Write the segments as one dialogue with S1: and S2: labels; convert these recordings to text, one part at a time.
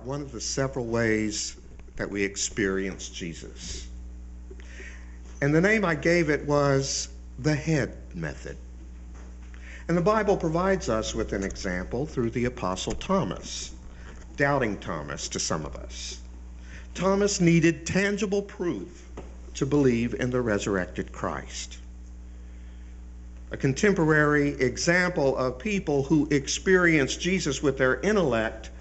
S1: One of the several ways that we experience Jesus. And the name I gave it was the head method. And the Bible provides us with an example through the Apostle Thomas, doubting Thomas to some of us. Thomas needed tangible proof to believe in the resurrected Christ. A contemporary example of people who experience Jesus with their intellect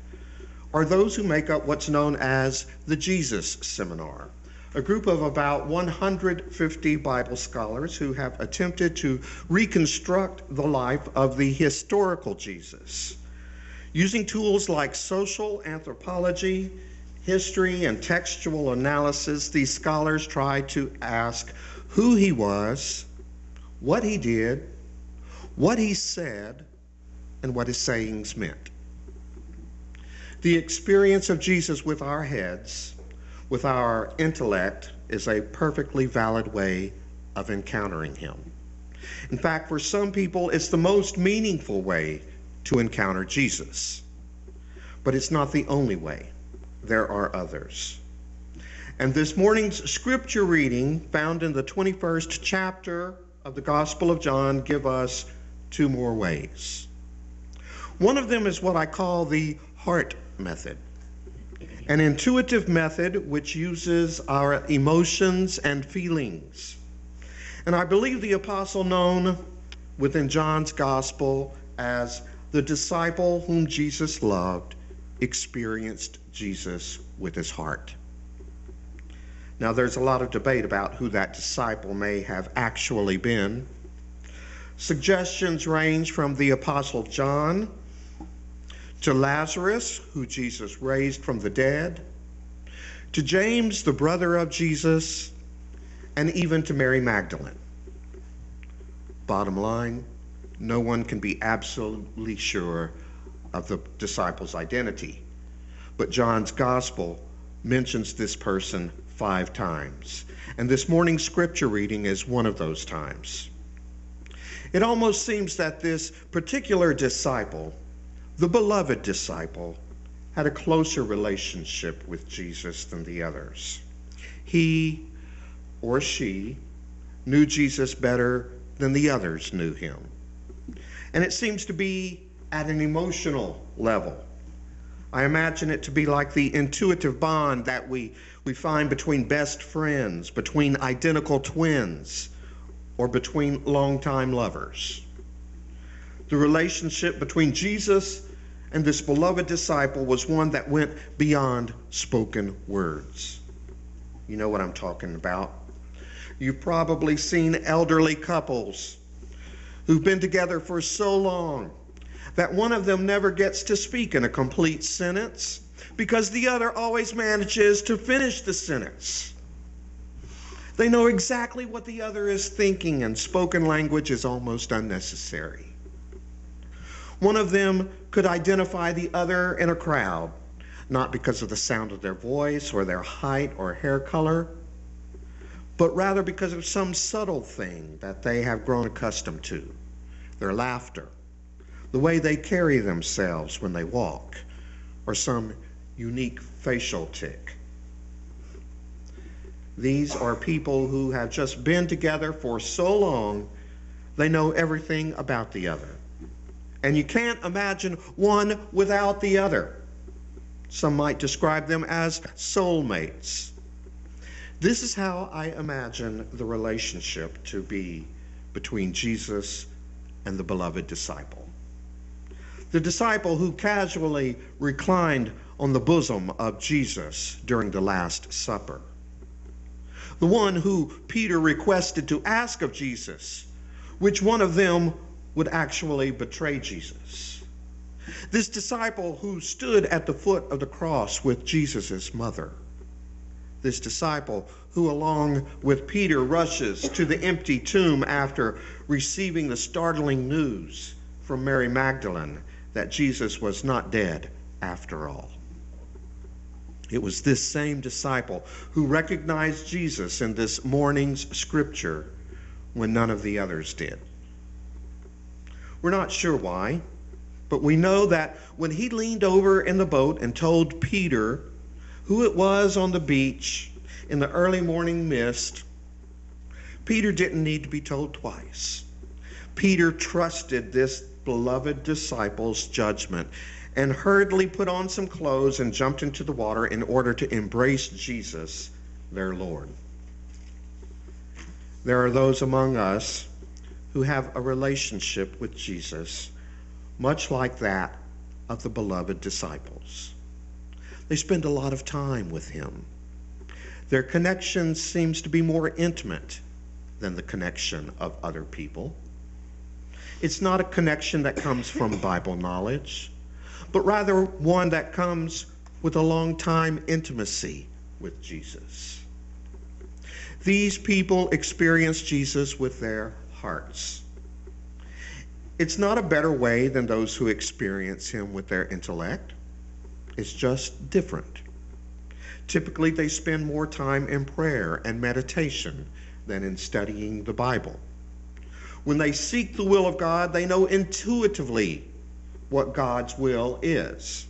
S1: are those who make up what's known as the Jesus Seminar, a group of about 150 Bible scholars who have attempted to reconstruct the life of the historical Jesus. Using tools like social anthropology, history, and textual analysis, these scholars try to ask who he was, what he did, what he said, and what his sayings meant. The experience of Jesus with our heads, with our intellect, is a perfectly valid way of encountering him. In fact, for some people, it's the most meaningful way to encounter Jesus. But it's not the only way. There are others. And this morning's scripture reading, found in the 21st chapter of the Gospel of John, give us two more ways. One of them is what I call the heart method, an intuitive method which uses our emotions and feelings. And I believe the apostle known within John's gospel as the disciple whom Jesus loved experienced Jesus with his heart. Now, there's a lot of debate about who that disciple may have actually been. Suggestions range from the apostle John to Lazarus, who Jesus raised from the dead, to James, the brother of Jesus, and even to Mary Magdalene. Bottom line, no one can be absolutely sure of the disciple's identity, but John's gospel mentions this person 5 times, and this morning's scripture reading is one of those times. It almost seems that this particular disciple, the beloved disciple, had a closer relationship with Jesus than the others. He or she knew Jesus better than the others knew him. And it seems to be at an emotional level. I imagine it to be like the intuitive bond that we find between best friends, between identical twins, or between longtime lovers. The relationship between Jesus and this beloved disciple was one that went beyond spoken words. You know what I'm talking about. You've probably seen elderly couples who've been together for so long that one of them never gets to speak in a complete sentence because the other always manages to finish the sentence. They know exactly what the other is thinking, and spoken language is almost unnecessary. One of them could identify the other in a crowd, not because of the sound of their voice or their height or hair color, but rather because of some subtle thing that they have grown accustomed to, their laughter, the way they carry themselves when they walk, or some unique facial tic. These are people who have just been together for so long, they know everything about the other. And you can't imagine one without the other. Some might describe them as soulmates. This is how I imagine the relationship to be between Jesus and the beloved disciple. The disciple who casually reclined on the bosom of Jesus during the Last Supper. The one who Peter requested to ask of Jesus which one of them would actually betray Jesus. This disciple who stood at the foot of the cross with Jesus' mother. This disciple who, along with Peter, rushes to the empty tomb after receiving the startling news from Mary Magdalene that Jesus was not dead after all. It was this same disciple who recognized Jesus in this morning's scripture when none of the others did. We're not sure why. But we know that when he leaned over in the boat and told Peter who it was on the beach in the early morning mist, Peter didn't need to be told twice. Peter trusted this beloved disciple's judgment and hurriedly put on some clothes and jumped into the water in order to embrace Jesus, their Lord. There are those among us who have a relationship with Jesus much like that of the beloved disciples. They spend a lot of time with him. Their connection seems to be more intimate than the connection of other people. It's not a connection that comes from Bible knowledge, but rather one that comes with a long time intimacy with Jesus. These people experience Jesus with their hearts. It's not a better way than those who experience him with their intellect. It's just different. Typically, they spend more time in prayer and meditation than in studying the Bible. When they seek the will of God, they know intuitively what God's will is.